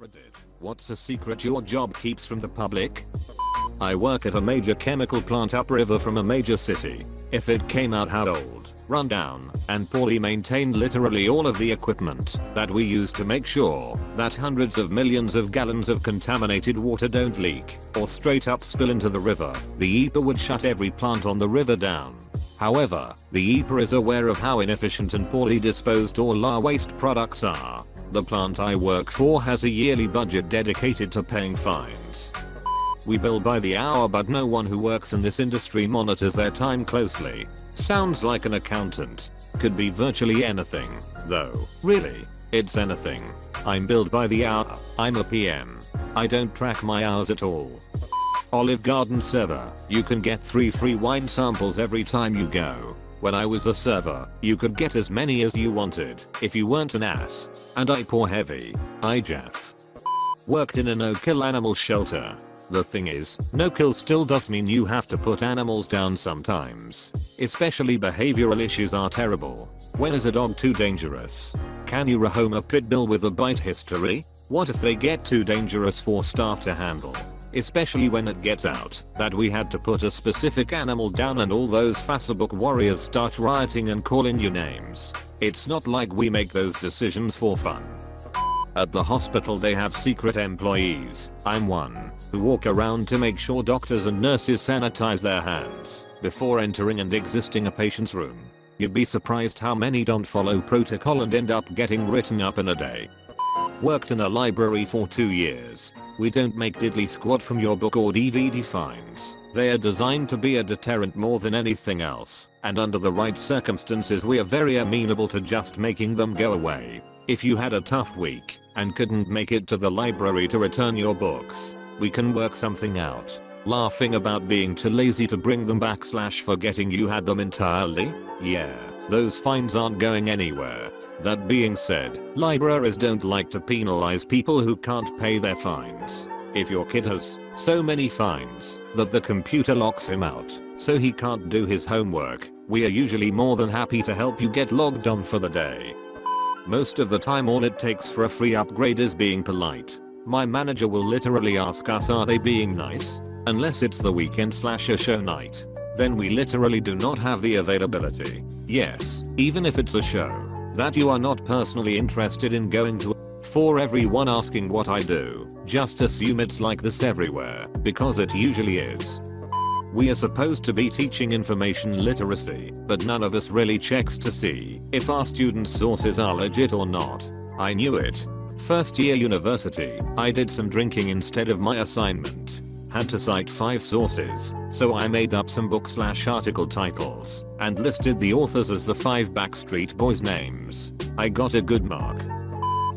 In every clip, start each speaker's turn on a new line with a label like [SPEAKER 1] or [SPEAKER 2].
[SPEAKER 1] AskReddit. What's a secret your job keeps from the public? I work at a major chemical plant upriver from a major city. If it came out how old, run down, and poorly maintained literally all of the equipment that we use to make sure that hundreds of millions of gallons of contaminated water don't leak or straight up spill into the river, the EPA would shut every plant on the river down. However, the EPA is aware of how inefficient and poorly disposed all our waste products are. The plant I work for has a yearly budget dedicated to paying fines. We bill by the hour, but no one who works in this industry monitors their time closely. Sounds like an accountant. Could be virtually anything, though. Really, it's anything. I'm billed by the hour. I'm a PM. I don't track my hours at all. Olive Garden server, you can get 3 free wine samples every time you go. When I was a server, you could get as many as you wanted if you weren't an ass. And I pour heavy. I Jeff. Worked in a no-kill animal shelter. The thing is, no-kill still does mean you have to put animals down sometimes. Especially behavioral issues are terrible. When is a dog too dangerous? Can you rehome a pit bull with a bite history? What if they get too dangerous for staff to handle? Especially when it gets out that we had to put a specific animal down and all those Facebook warriors start rioting and calling you names. It's not like we make those decisions for fun. At the hospital they have secret employees, I'm one, who walk around to make sure doctors and nurses sanitize their hands before entering and exiting a patient's room. You'd be surprised how many don't follow protocol and end up getting written up in a day. Worked in a library for 2 years. We don't make diddly squat from your book or DVD fines. They are designed to be a deterrent more than anything else, and under the right circumstances we are very amenable to just making them go away. If you had a tough week and couldn't make it to the library to return your books, we can work something out. Laughing about being too lazy to bring them back / forgetting you had them entirely? Yeah, those fines aren't going anywhere. That being said, libraries don't like to penalize people who can't pay their fines. If your kid has so many fines that the computer locks him out so he can't do his homework, we are usually more than happy to help you get logged on for the day. Most of the time all it takes for a free upgrade is being polite. My manager will literally ask us, are they being nice? Unless it's the weekend / a show night. Then we literally do not have the availability. Yes, even if it's a show that you are not personally interested in going to. For everyone asking what I do, just assume it's like this everywhere, because it usually is. We are supposed to be teaching information literacy, but none of us really checks to see if our students' sources are legit or not. I knew it. First year university, I did some drinking instead of my assignment. Had to cite 5 sources, so I made up some book / article titles and listed the authors as the 5 Backstreet Boys names. I got a good mark.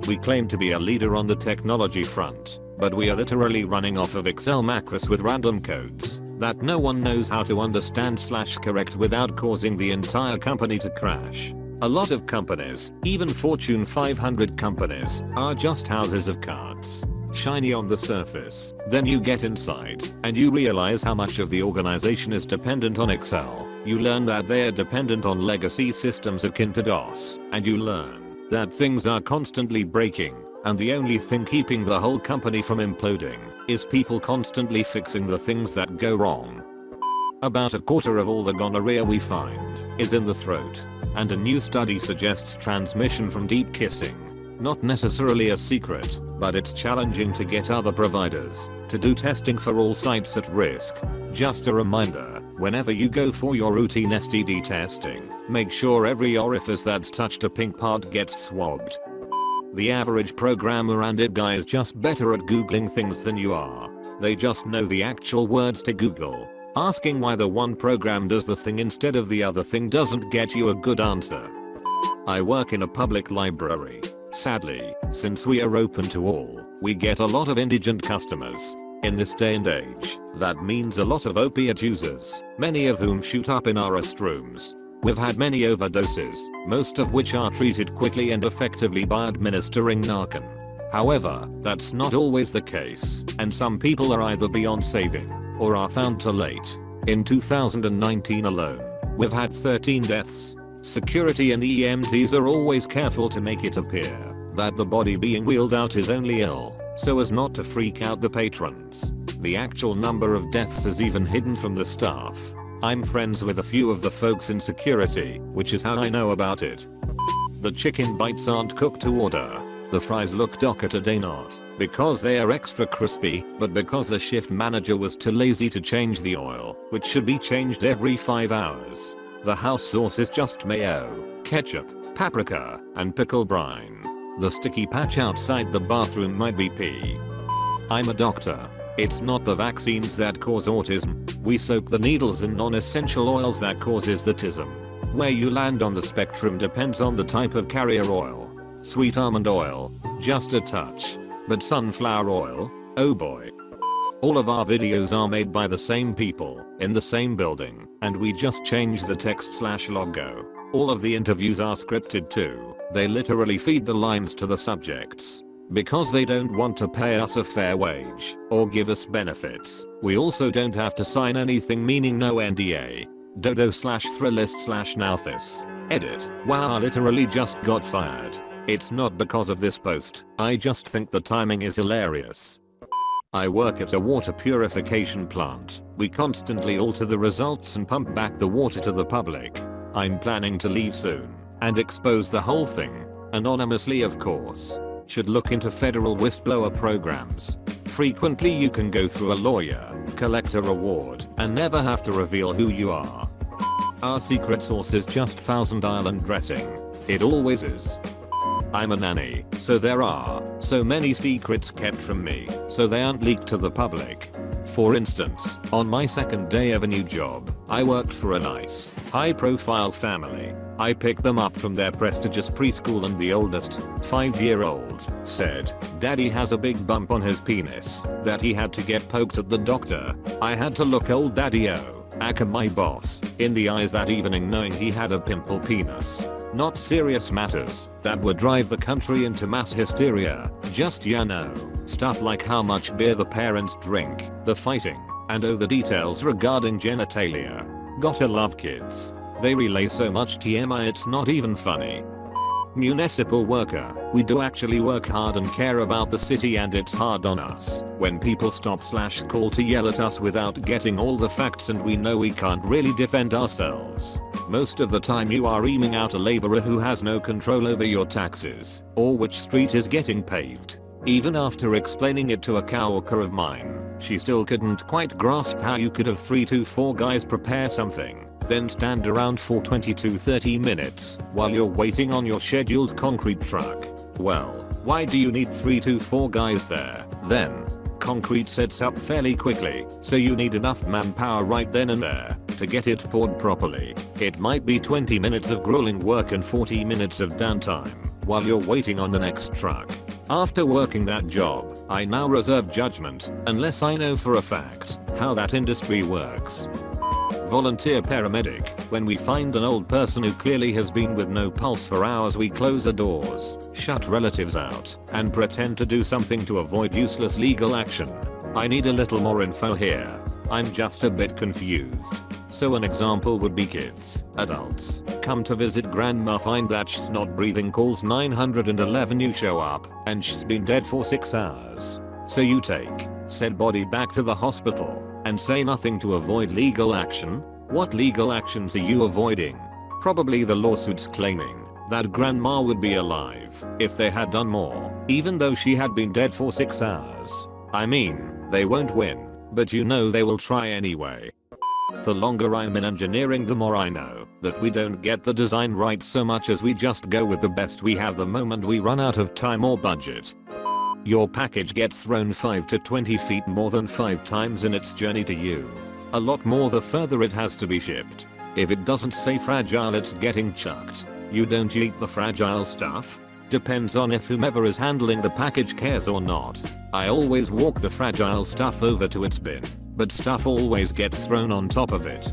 [SPEAKER 1] We claim to be a leader on the technology front, but we are literally running off of Excel macros with random codes that no one knows how to understand / correct without causing the entire company to crash. A lot of companies, even Fortune 500 companies, are just houses of cards. Shiny on the surface. Then you get inside and you realize how much of the organization is dependent on Excel. You learn that they are dependent on legacy systems akin to DOS, and you learn that things are constantly breaking, and the only thing keeping the whole company from imploding is people constantly fixing the things that go wrong. About a quarter of all the gonorrhea we find is in the throat, and a new study suggests transmission from deep kissing. Not necessarily a secret, but it's challenging to get other providers to do testing for all sites at risk. Just a reminder, whenever you go for your routine STD testing, make sure every orifice that's touched a pink part gets swabbed. The average programmer and it guy is just better at googling things than you are. They just know the actual words to Google. Asking why the one program does the thing instead of the other thing doesn't get you a good answer. I work in a public library. Sadly, since we are open to all, we get a lot of indigent customers. In this day and age, that means a lot of opiate users, many of whom shoot up in our restrooms. We've had many overdoses, most of which are treated quickly and effectively by administering Narcan. However, that's not always the case, and some people are either beyond saving or are found too late. In 2019 alone, we've had 13 deaths. Security and EMTs are always careful to make it appear that the body being wheeled out is only ill, so as not to freak out the patrons. The actual number of deaths is even hidden from the staff. I'm friends with a few of the folks in security, which is how I know about it. The chicken bites aren't cooked to order. The fries look docker today not because they are extra crispy, but because the shift manager was too lazy to change the oil, which should be changed every 5 hours. The house sauce is just mayo, ketchup, paprika, and pickle brine. The sticky patch outside the bathroom might be pee. I'm a doctor. It's not the vaccines that cause autism. We soak the needles in non-essential oils that causes the tism. Where you land on the spectrum depends on the type of carrier oil. Sweet almond oil, just a touch. But sunflower oil, oh boy. All of our videos are made by the same people, in the same building, and we just change the text/logo. All of the interviews are scripted too. They literally feed the lines to the subjects. Because they don't want to pay us a fair wage, or give us benefits, we also don't have to sign anything meaning no NDA. Dodo/Thrillist/now this. Edit. Wow, I literally just got fired. It's not because of this post, I just think the timing is hilarious. I work at a water purification plant. We constantly alter the results and pump back the water to the public. I'm planning to leave soon and expose the whole thing. Anonymously of course. Should look into federal whistleblower programs. Frequently you can go through a lawyer, collect a reward, and never have to reveal who you are. Our secret sauce is just Thousand Island dressing. It always is. I'm a nanny, so there are so many secrets kept from me, so they aren't leaked to the public. For instance, on my second day of a new job, I worked for a nice, high-profile family. I picked them up from their prestigious preschool and the oldest, 5-year-old, said, "Daddy has a big bump on his penis that he had to get poked at the doctor." I had to look old daddy-o, aka my boss, in the eyes that evening knowing he had a pimple penis. Not serious matters that would drive the country into mass hysteria, just stuff like how much beer the parents drink, the fighting, and the details regarding genitalia. Gotta love kids. They relay so much TMI it's not even funny. Municipal worker, we do actually work hard and care about the city, and it's hard on us when people stop/call to yell at us without getting all the facts and we know we can't really defend ourselves. Most of the time you are reaming out a laborer who has no control over your taxes or which street is getting paved. Even after explaining it to a coworker of mine, she still couldn't quite grasp how you could have 3 to 4 guys prepare something, then stand around for 20 to 30 minutes while you're waiting on your scheduled concrete truck. Well, why do you need 3 to 4 guys there, then? Concrete sets up fairly quickly, so you need enough manpower right then and there to get it poured properly. It might be 20 minutes of grueling work and 40 minutes of downtime while you're waiting on the next truck. After working that job, I now reserve judgment unless I know for a fact how that industry works. Volunteer paramedic, when we find an old person who clearly has been with no pulse for hours, we close the doors, shut relatives out, and pretend to do something to avoid useless legal action. I need a little more info here. I'm just a bit confused. So an example would be kids, adults, come to visit grandma, find that she's not breathing, calls 911, you show up, and she's been dead for 6 hours. So you take said body back to the hospital and say nothing to avoid legal action? What legal actions are you avoiding? Probably the lawsuits claiming that grandma would be alive if they had done more, even though she had been dead for 6 hours. I mean, they won't win, but you know they will try anyway. The longer I'm in engineering, the more I know that we don't get the design right so much as we just go with the best we have the moment we run out of time or budget. Your package gets thrown 5 to 20 feet more than 5 times in its journey to you. A lot more the further it has to be shipped. If it doesn't say fragile, it's getting chucked. You don't eat the fragile stuff? Depends on if whomever is handling the package cares or not. I always walk the fragile stuff over to its bin, but stuff always gets thrown on top of it.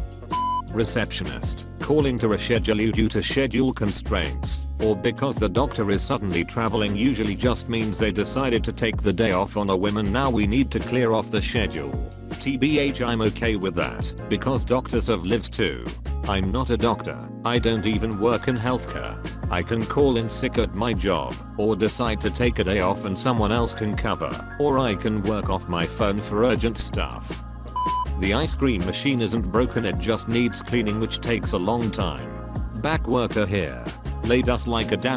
[SPEAKER 1] Receptionist, calling to reschedule you due to schedule constraints, or because the doctor is suddenly traveling, usually just means they decided to take the day off on a whim and now we need to clear off the schedule. TBH, I'm okay with that, because doctors have lives too. I'm not a doctor, I don't even work in healthcare. I can call in sick at my job, or decide to take a day off and someone else can cover, or I can work off my phone for urgent stuff. The ice cream machine isn't broken, it just needs cleaning, which takes a long time. Back worker here. Laid us like a damn